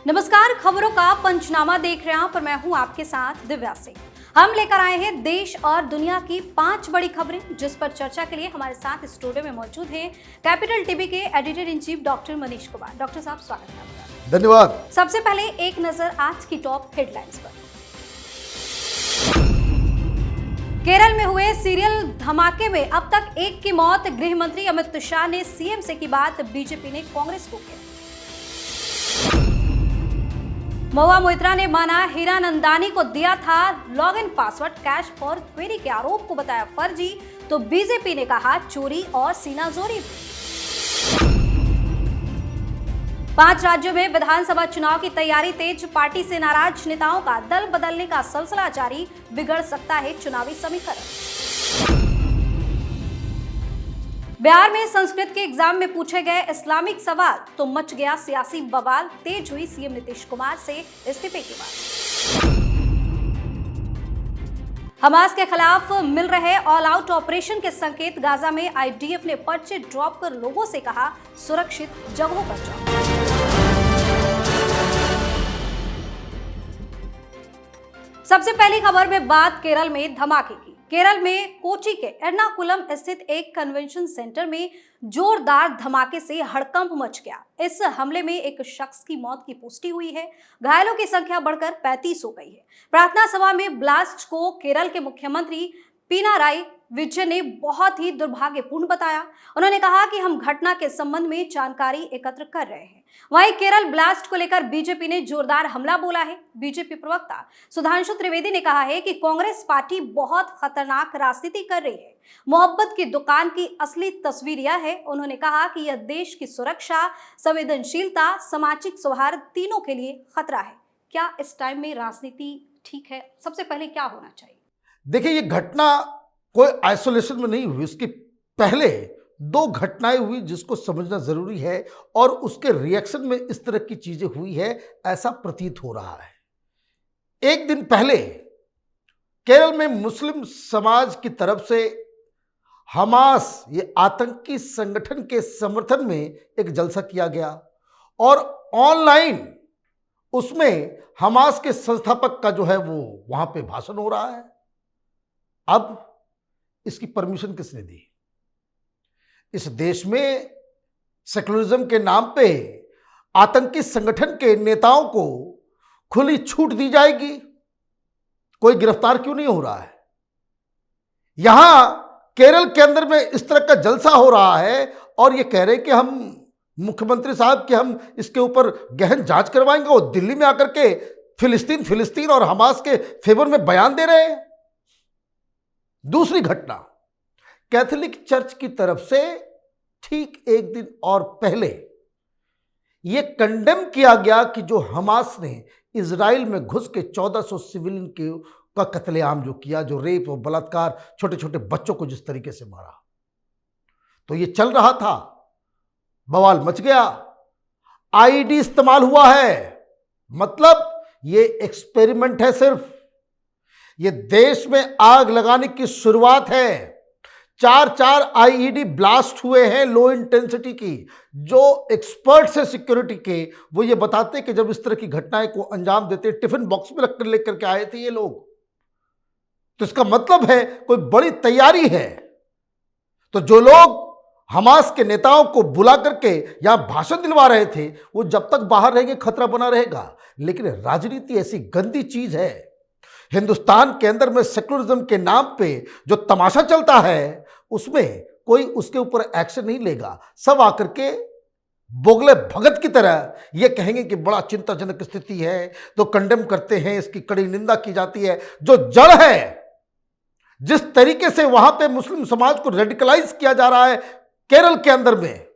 नमस्कार, खबरों का पंचनामा देख रहे हैं पर मैं हूं आपके साथ दिव्या सिंह। हम लेकर आए हैं देश और दुनिया की 5 बड़ी खबरें, जिस पर चर्चा के लिए हमारे साथ स्टूडियो में मौजूद हैं कैपिटल टीवी के editor in chief doctor Manish Kumar. Doctor साहब, स्वागत है आपका। धन्यवाद। सबसे पहले एक नजर आज की टॉप हेडलाइंस पर। केरल में हुए सीरियल धमाके में अब तक एक की मौत। गृह मंत्री अमित शाह ने सीएम से की बात, बीजेपी ने कांग्रेस को किया। महुआ मोइत्रा ने माना हीरानंदानी को दिया था login password, cash for query के आरोप को बताया फर्जी, तो बीजेपी ने कहा चोरी और सीनाजोरी। 5 राज्यों में विधानसभा चुनाव की तैयारी तेज। पार्टी से नाराज नेताओं का दल बदलने का सिलसिला जारी, बिगड़ सकता है चुनावी समीकरण। बिहार में संस्कृत के एग्जाम में पूछे गए इस्लामिक सवाल तो मच गया सियासी बवाल। तेज हुई सीएम नीतीश कुमार से इस्तीफे की बात। हमास के खिलाफ मिल रहे ऑल आउट ऑपरेशन के संकेत। गाजा में आईडीएफ ने पर्चे ड्रॉप कर लोगों से कहा सुरक्षित जगहों पर जाओ। सबसे पहली खबर में बात केरल में धमाके की। केरल में कोची के एर्नाकुलम स्थित एक कन्वेंशन सेंटर में जोरदार धमाके से हड़कंप मच गया। इस हमले में एक शख्स की मौत की पुष्टि हुई है। घायलों की संख्या बढ़कर 35 हो गई है। प्रार्थना सभा में ब्लास्ट को केरल के मुख्यमंत्री पिनाराई विजयन ने बहुत ही दुर्भाग्यपूर्ण बताया। उन्होंने कहा कि हम घटना के संबंध में जानकारी एकत्र कर रहे हैं। वहीं केरल ब्लास्ट को लेकर बीजेपी ने जोरदार हमला बोला है। बीजेपी प्रवक्ता सुधांशु त्रिवेदी ने कहा है कि कांग्रेस पार्टी बहुत खतरनाक राजनीति कर रही है। मोहब्बत की दुकान की असली तस्वीर यह है। उन्होंने कहा कि यह देश की सुरक्षा, संवेदनशीलता, सामाजिक सौहार्द तीनों के लिए खतरा है। क्या इस टाइम में राजनीति ठीक है? सबसे पहले क्या होना चाहिए? देखिए, ये घटना कोई आइसोलेशन में नहीं हुई। उसके पहले 2 घटनाएं हुई जिसको समझना जरूरी है, और उसके रिएक्शन में इस तरह की चीजें हुई है ऐसा प्रतीत हो रहा है। एक दिन पहले केरल में मुस्लिम समाज की तरफ से हमास, ये आतंकी संगठन के समर्थन में एक जलसा किया गया, और ऑनलाइन उसमें हमास के संस्थापक का जो है वो वहां पे भाषण हो रहा है। अब इसकी परमिशन किसने दी? इस देश में सेकुलरिज्म के नाम पे आतंकी संगठन के नेताओं को खुली छूट दी जाएगी? कोई गिरफ्तार क्यों नहीं हो रहा है? यहां केरल के अंदर में इस तरह का जलसा हो रहा है, और ये कह रहे हैं कि हम मुख्यमंत्री साहब कि हम इसके ऊपर गहन जांच करवाएंगे, और दिल्ली में आकर के फिलिस्तीन और हमास के फेवर में बयान दे रहे हैं। दूसरी घटना, कैथोलिक चर्च की तरफ से ठीक एक दिन और पहले यह कंडेम किया गया कि जो हमास ने इजराइल में घुस के 1400 सिविलियन का कत्लेआम जो किया, जो रेप और बलात्कार, छोटे छोटे बच्चों को जिस तरीके से मारा, तो ये चल रहा था, बवाल मच गया। आईडी इस्तेमाल हुआ है, मतलब ये एक्सपेरिमेंट है सिर्फ। ये देश में आग लगाने की शुरुआत है। 4 आईईडी ब्लास्ट हुए हैं लो इंटेंसिटी की। जो एक्सपर्ट्स है सिक्योरिटी के, वो ये बताते कि जब इस तरह की घटनाएं को अंजाम देते, टिफिन बॉक्स में रखकर लेकर के आए थे ये लोग। तो इसका मतलब है कोई बड़ी तैयारी है। तो जो लोग हमास के नेताओं को बुला करके यहां भाषण दिलवा रहे थे, वो जब तक बाहर रहेंगे खतरा बना रहेगा। लेकिन राजनीति ऐसी गंदी चीज है। हिंदुस्तान के अंदर में सेकुलरिज्म के नाम पे जो तमाशा चलता है, उसमें कोई उसके ऊपर एक्शन नहीं लेगा। सब आकर के बोगले भगत की तरह ये कहेंगे कि बड़ा चिंताजनक स्थिति है, तो कंडेम करते हैं, इसकी कड़ी निंदा की जाती है। जो जड़ है, जिस तरीके से वहां पे मुस्लिम समाज को रेडिकलाइज किया जा रहा है केरल के अंदर में,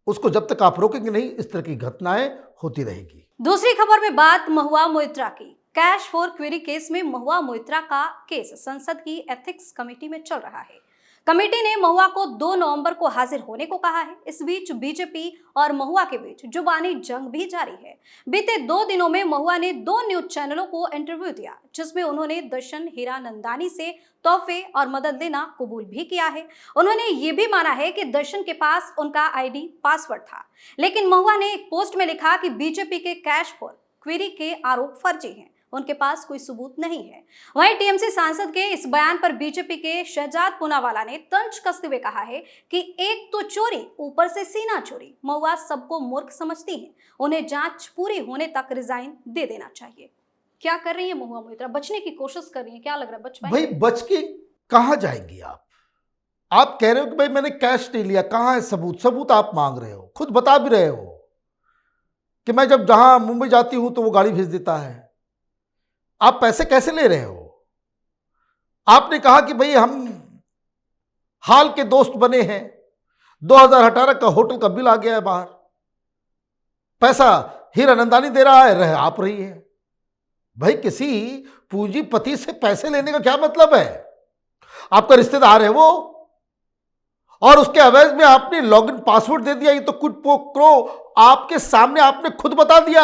उसको जब तक आप रोकेंगे नहीं, इस तरह की घटनाएं होती रहेगी। दूसरी खबर में बात महुआ मोइत्रा की। कैश फॉर क्वेरी केस में महुआ मोइत्रा का केस संसद की एथिक्स कमेटी में चल रहा है। कमेटी ने महुआ को 2 नवंबर को हाजिर होने को कहा है। इस बीच बीजेपी और महुआ के बीच जुबानी जंग भी जारी है। बीते 2 दिनों में महुआ ने 2 न्यूज चैनलों को इंटरव्यू दिया, जिसमें उन्होंने दर्शन हीरानंदानी से तोहफे और मदद लेना कबूल भी किया है। उन्होंने ये भी माना है कि दर्शन के पास उनका आईडी पासवर्ड था, लेकिन महुआ ने एक पोस्ट में लिखा कि बीजेपी के कैश फॉर क्वेरी के आरोप फर्जी हैं, उनके पास कोई सबूत नहीं है। वहीं टीएमसी सांसद के इस बयान पर बीजेपी के शहजाद पूनावाला ने तंज कसते हुए कहा है कि एक तो चोरी, ऊपर से सीना चोरी। महुआ सबको मूर्ख समझती है, उन्हें जांच पूरी होने तक रिजाइन दे देना चाहिए। क्या कर रही है महुआ मोहित्रा? बचने की कोशिश कर रही है, क्या लग रहा है बच पाएंगी? भाई बच के कहां जाएंगी आप कह रहे हो कि भाई मैंने कैश नहीं लिया, कहां है सबूत? सबूत आप मांग रहे हो, खुद बता भी रहे हो कि मैं जब जहां मुंबई जाती हूं तो वो गाड़ी भेज देता है। आप पैसे कैसे ले रहे हो? आपने कहा कि भाई हम हाल के दोस्त बने हैं, 2018 का होटल का बिल आ गया है बाहर, पैसा हीरानंदानी दे रहा है, रह आप रही है। भाई किसी पूंजीपति से पैसे लेने का क्या मतलब है? आपका रिश्तेदार है वो, और उसके एवज में आपने लॉगिन पासवर्ड दे दिया। ये तो कुछ प्रो आपके सामने आपने खुद बता दिया।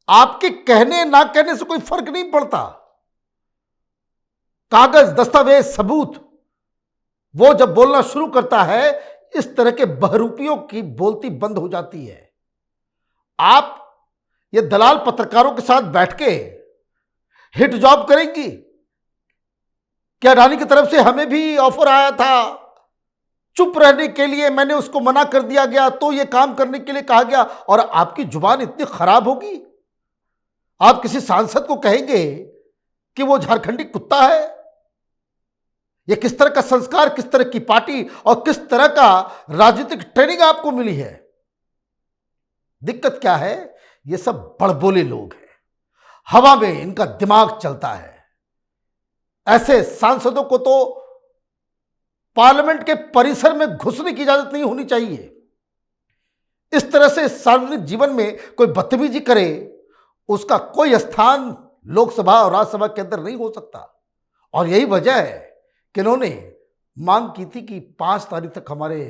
आपके कहने ना कहने से कोई फर्क नहीं पड़ता। कागज, दस्तावेज, सबूत, वो जब बोलना शुरू करता है इस तरह के बहरूपियों की बोलती बंद हो जाती है। आप ये दलाल पत्रकारों के साथ बैठ के हिट जॉब करेंगी क्या? अडानी की तरफ से हमें भी ऑफर आया था चुप रहने के लिए, मैंने उसको मना कर दिया गया, तो ये काम करने के लिए कहा गया, और आपकी जुबान इतनी खराब होगी? आप किसी सांसद को कहेंगे कि वो झारखंडी कुत्ता है? ये किस तरह का संस्कार, किस तरह की पार्टी और किस तरह का राजनीतिक ट्रेनिंग आपको मिली है? दिक्कत क्या है? ये सब बड़बोले लोग हैं, हवा में इनका दिमाग चलता है। ऐसे सांसदों को तो पार्लियामेंट के परिसर में घुसने की इजाजत नहीं होनी चाहिए। इस तरह से सार्वजनिक जीवन में कोई बदतमीजी करे, उसका कोई स्थान लोकसभा और राज्यसभा के अंदर नहीं हो सकता। और यही वजह है कि इन्होंने मांग की थी कि 5 तारीख तक हमारे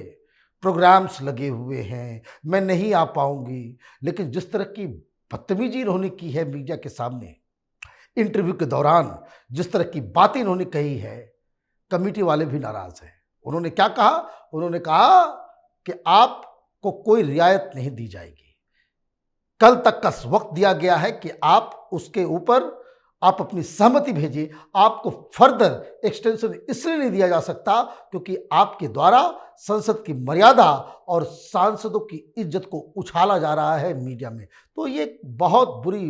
प्रोग्राम्स लगे हुए हैं, मैं नहीं आ पाऊंगी। लेकिन जिस तरह की बदतमीजी इन्होंने की है मीडिया के सामने, इंटरव्यू के दौरान जिस तरह की बातें इन्होंने कही है, कमेटी वाले भी नाराज हैं। उन्होंने क्या कहा? उन्होंने कहा कि आपको कोई रियायत नहीं दी जाएगी, कल तक का वक्त दिया गया है कि आप उसके ऊपर आप अपनी सहमति भेजिए। आपको फर्दर एक्सटेंशन इसलिए नहीं दिया जा सकता क्योंकि आपके द्वारा संसद की मर्यादा और सांसदों की इज्जत को उछाला जा रहा है मीडिया में। तो ये बहुत बुरी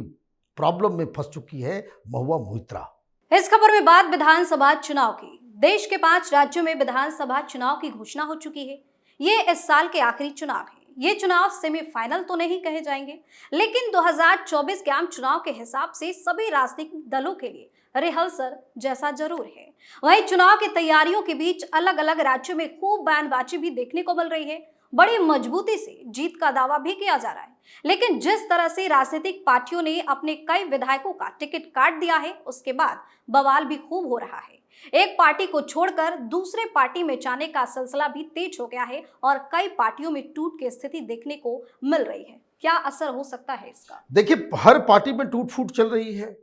प्रॉब्लम में फंस चुकी है महुआ मोहित्रा। इस खबर में बात विधानसभा चुनाव की। देश के 5 राज्यों में विधानसभा चुनाव की घोषणा हो चुकी है। ये इस साल के आखिरी चुनाव है। ये चुनाव सेमीफाइनल तो नहीं कहे जाएंगे, लेकिन 2024 के आम चुनाव के हिसाब से सभी राजनीतिक दलों के लिए रिहर्सल जैसा जरूर है। वहीं चुनाव की तैयारियों के बीच अलग अलग राज्यों में खूब बयानबाजी भी देखने को मिल रही है। बड़ी मजबूती से जीत का दावा भी किया जा रहा है, लेकिन जिस तरह से राजनीतिक पार्टियों ने अपने कई विधायकों का टिकट काट दिया है, उसके बाद बवाल भी खूब हो रहा है। एक पार्टी को छोड़कर दूसरे पार्टी में जाने का सिलसिला भी तेज हो गया है और कई पार्टियों में टूट की स्थिति देखने को मिल रही है। क्या असर हो सकता है इसका? देखिए, हर पार्टी में टूट फूट चल रही है।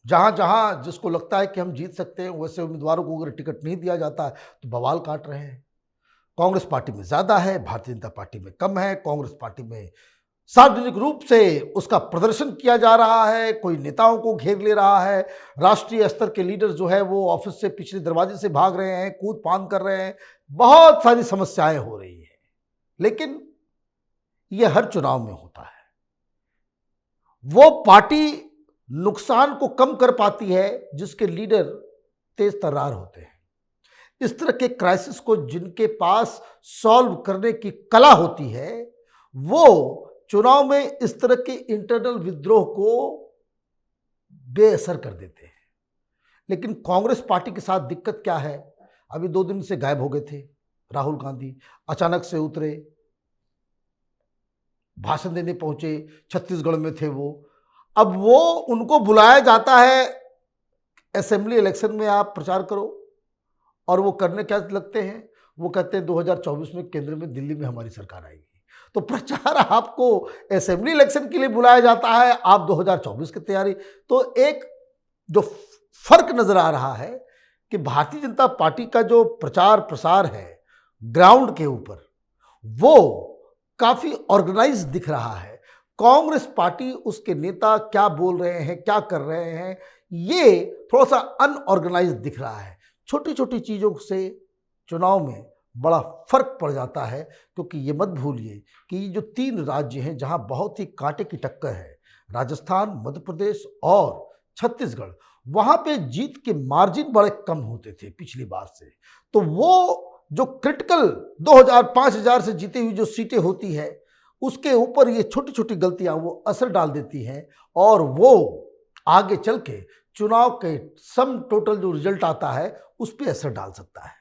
जहां जहां जिसको लगता है कि हम जीत सकते हैं, वैसे उम्मीदवारों को अगर टिकट नहीं दिया जाता है तो बवाल काट रहे हैं। कांग्रेस पार्टी में ज्यादा है, भारतीय जनता पार्टी में कम है। कांग्रेस पार्टी में सार्वजनिक रूप से उसका प्रदर्शन किया जा रहा है, कोई नेताओं को घेर ले रहा है, राष्ट्रीय स्तर के लीडर जो है वो ऑफिस से पिछले दरवाजे से भाग रहे हैं, कूद फांद कर रहे हैं, बहुत सारी समस्याएं हो रही हैं। लेकिन यह हर चुनाव में होता है। वो पार्टी नुकसान को कम कर पाती है जिसके लीडर तेज तर्रार होते हैं। इस तरह के क्राइसिस को जिनके पास सॉल्व करने की कला होती है, वो चुनाव में इस तरह के इंटरनल विद्रोह को बेअसर कर देते हैं। लेकिन कांग्रेस पार्टी के साथ दिक्कत क्या है? अभी 2 दिन से गायब हो गए थे राहुल गांधी, अचानक से उतरे, भाषण देने पहुंचे, छत्तीसगढ़ में थे वो। अब वो उनको बुलाया जाता है असेंबली इलेक्शन में, आप प्रचार करो, और वो करने क्या लगते हैं, वो कहते हैं 2024 में केंद्र में दिल्ली में हमारी सरकार आएगी। तो प्रचार आपको असेंबली इलेक्शन के लिए बुलाया जाता है, आप 2024 की तैयारी। तो एक जो फर्क नजर आ रहा है कि भारतीय जनता पार्टी का जो प्रचार प्रसार है ग्राउंड के ऊपर, वो काफी ऑर्गेनाइज दिख रहा है। कांग्रेस पार्टी, उसके नेता क्या बोल रहे हैं, क्या कर रहे हैं, ये थोड़ा सा अनऑर्गेनाइज दिख रहा है। छोटी छोटी चीजों से चुनाव में बड़ा फर्क पड़ जाता है, क्योंकि ये मत भूलिए कि ये जो 3 राज्य हैं जहां बहुत ही कांटे की टक्कर है, राजस्थान, मध्य प्रदेश और छत्तीसगढ़, वहां पे जीत के मार्जिन बड़े कम होते थे पिछली बार से। तो वो जो क्रिटिकल 2000-5000 से जीती हुई जो सीटें होती है, उसके ऊपर ये छोटी छोटी गलतियां वो असर डाल देती हैं, और वो आगे चल के चुनाव के सम टोटल जो रिजल्ट आता है उस पर असर डाल सकता है।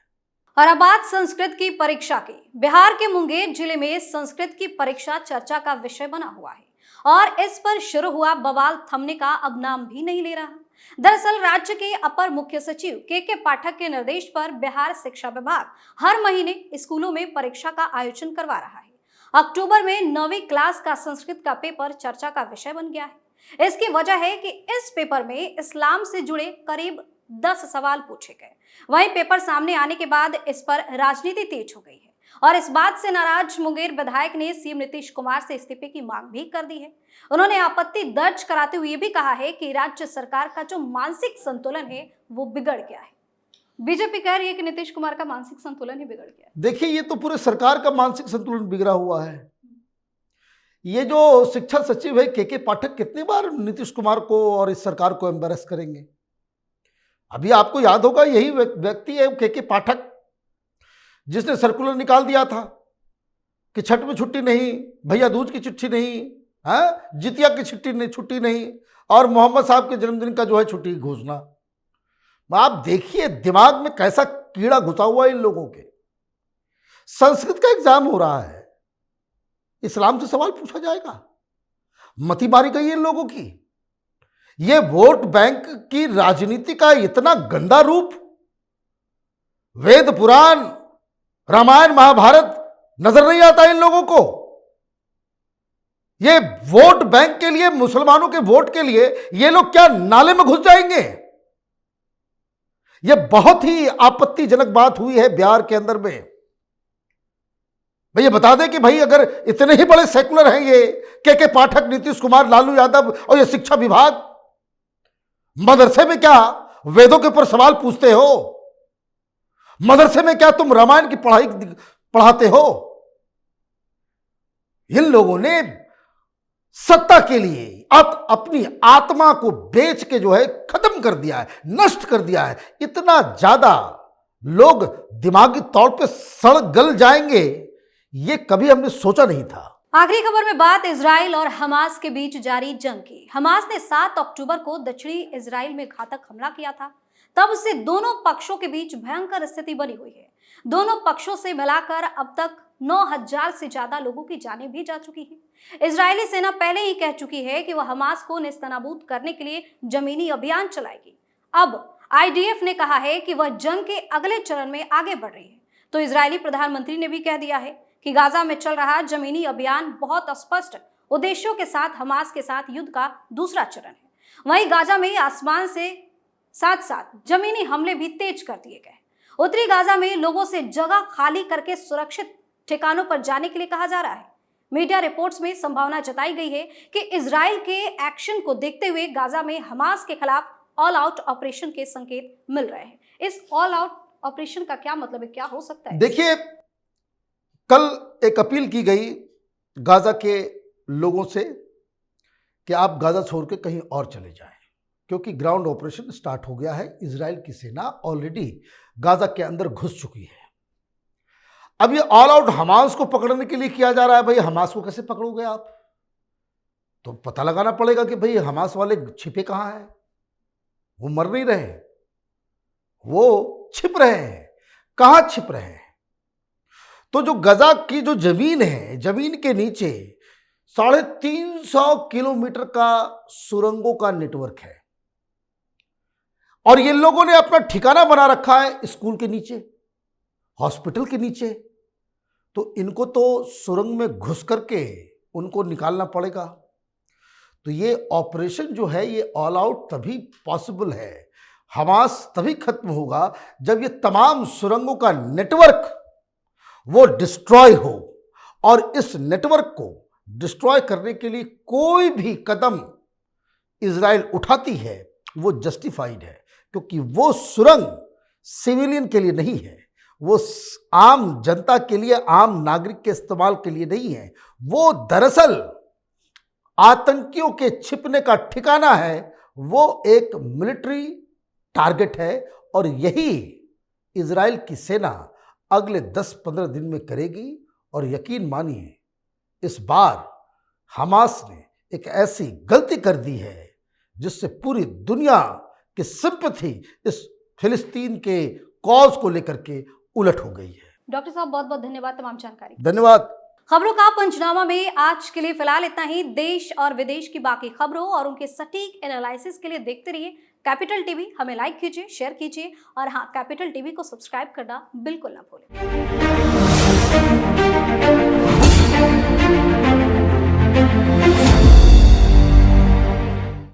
और अब बात संस्कृत की परीक्षा की। बिहार के मुंगेर जिले में संस्कृत की परीक्षा चर्चा का विषय बना हुआ है, और इस पर शुरू हुआ बवाल थमने का अब नाम भी नहीं ले रहा। दरअसल राज्य के अपर मुख्य सचिव के पाठक के निर्देश पर बिहार शिक्षा विभाग हर महीने स्कूलों में परीक्षा का आयोजन करवा रहा है। अक्टूबर में 9वीं क्लास का संस्कृत का पेपर चर्चा का विषय बन गया है। इसकी वजह है कि इस पेपर में इस्लाम से जुड़े करीब 10 सवाल पूछे गए। वहीं पेपर सामने आने के बाद इस पर राजनीति तेज हो गई है, और इस बात से नाराज मुंगेर विधायक ने सीएम नीतीश कुमार से इस्तीफे की मांग भी कर दी है। उन्होंने आपत्ति दर्ज कराते हुए भी कहा है कि राज्य सरकार का जो मानसिक संतुलन है वो बिगड़ गया है। बीजेपी कह रही है कि नीतीश कुमार का मानसिक संतुलन ही बिगड़ गया है। देखिए, ये तो पूरे सरकार का मानसिक संतुलन बिगड़ा हुआ है। ये जो शिक्षा सचिव है के पाठक कितनी बार नीतीश कुमार को और इस सरकार को एम्बेरस करेंगे। अभी आपको याद होगा, यही व्यक्ति है के पाठक, जिसने सर्कुलर निकाल दिया था कि छठ में छुट्टी नहीं, भैया दूज की छुट्टी नहीं, जितिया की छुट्टी नहीं, और मोहम्मद साहब के जन्मदिन का जो है छुट्टी घोषणा। आप देखिए दिमाग में कैसा कीड़ा घुसा हुआ है इन लोगों के। संस्कृत का एग्जाम हो रहा है, इस्लाम से सवाल पूछा जाएगा। मति मारी गई है इन लोगों की। ये वोट बैंक की राजनीति का इतना गंदा रूप, वेद पुराण, रामायण, महाभारत नजर नहीं आता इन लोगों को। ये वोट बैंक के लिए, मुसलमानों के वोट के लिए ये लोग क्या नाले में घुस जाएंगे। ये बहुत ही आपत्तिजनक बात हुई है बिहार के अंदर में। भैया बता दें कि भाई अगर इतने ही बड़े सेकुलर हैं ये के पाठक, नीतीश कुमार, लालू यादव और ये शिक्षा विभाग, मदरसे में क्या वेदों के ऊपर सवाल पूछते हो? मदरसे में क्या तुम रामायण की पढ़ाई पढ़ाते हो? इन लोगों ने सत्ता के लिए अपनी आत्मा को बेच के जो है खत्म कर दिया है, नष्ट कर दिया है। इतना ज्यादा लोग दिमागी तौर पे सड़ गल जाएंगे, ये कभी हमने सोचा नहीं था। आखिरी खबर में बात इजराइल और हमास के बीच जारी जंग की। हमास ने 7 अक्टूबर को दक्षिणी इजराइल में घातक हमला किया था। तब से दोनों पक्षों के बीच भयंकर स्थिति बनी हुई है। दोनों पक्षों से मिलाकर अब तक 9,000 से ज्यादा लोगों की जानें भी जा चुकी हैं। इजरायली सेना पहले ही कह चुकी है कि वह हमास को नेस्तनाबूद करने के लिए जमीनी अभियान चलाएगी। अब आईडीएफ ने कहा है कि वह जंग के अगले चरण में आगे बढ़ रही है। तो इजरायली प्रधानमंत्री ने भी कह दिया है कि गाजा में चल रहा जमीनी अभियान बहुत स्पष्ट उद्देश्यों के साथ हमास के साथ युद्ध का दूसरा चरण है। वहीं गाजा में आसमान से साथ साथ जमीनी हमले भी तेज कर दिए गए। उत्तरी गाजा में लोगों से जगह खाली करके सुरक्षित ठिकानों पर जाने के लिए कहा जा रहा है। मीडिया रिपोर्ट्स में संभावना जताई गई है कि इजराइल के एक्शन को देखते हुए गाजा में हमास के खिलाफ ऑल आउट ऑपरेशन के संकेत मिल रहे हैं। इस ऑल आउट ऑपरेशन का क्या मतलब है, क्या हो सकता है? देखिए, कल एक अपील की गई गाजा के लोगों से कि आप गाजा छोड़ के कहीं और चले जाएं, क्योंकि ग्राउंड ऑपरेशन स्टार्ट हो गया है। इजराइल की सेना ऑलरेडी गाजा के अंदर घुस चुकी है। अब ये ऑल आउट हमास को पकड़ने के लिए किया जा रहा है। भाई हमास को कैसे पकड़ोगे आप? तो पता लगाना पड़ेगा कि भाई हमास वाले छिपे कहां हैं। वो मर नहीं रहे, वो छिप रहे हैं। कहां छिप रहे हैं? तो जो गजा की जो जमीन है, जमीन के नीचे 350 किलोमीटर का सुरंगों का नेटवर्क है। और ये लोगों ने अपना ठिकाना बना रखा है स्कूल के नीचे, हॉस्पिटल के नीचे। तो इनको तो सुरंग में घुस करके उनको निकालना पड़ेगा। तो ये ऑपरेशन जो है ये ऑल आउट तभी पॉसिबल है, हमास तभी खत्म होगा जब ये तमाम सुरंगों का नेटवर्क वो डिस्ट्रॉय हो। और इस नेटवर्क को डिस्ट्रॉय करने के लिए कोई भी कदम इजराइल उठाती है वो जस्टिफाइड है, क्योंकि वो सुरंग सिविलियन के लिए नहीं है, वो आम जनता के लिए, आम नागरिक के इस्तेमाल के लिए नहीं है। वो दरअसल आतंकियों के छिपने का ठिकाना है, वो एक मिलिट्री टारगेट है। और यही इजराइल की सेना अगले 10-15 दिन में करेगी। और यकीन मानिए इस बार हमास ने एक ऐसी गलती कर दी है जिससे पूरी दुनिया की सिंपैथी इस फिलिस्तीन के कॉज को लेकर के उलट हो गई है। डॉक्टर साहब बहुत बहुत धन्यवाद तमाम जानकारी। धन्यवाद। खबरों का पंचनामा में आज के लिए फिलहाल इतना ही। देश और विदेश की बाकी खबरों और उनके सटीक एनालिसिस के लिए देखते रहिए कैपिटल टीवी। हमें लाइक कीजिए, शेयर कीजिए और हाँ, कैपिटल टीवी को सब्सक्राइब करना बिल्कुल ना भूलें।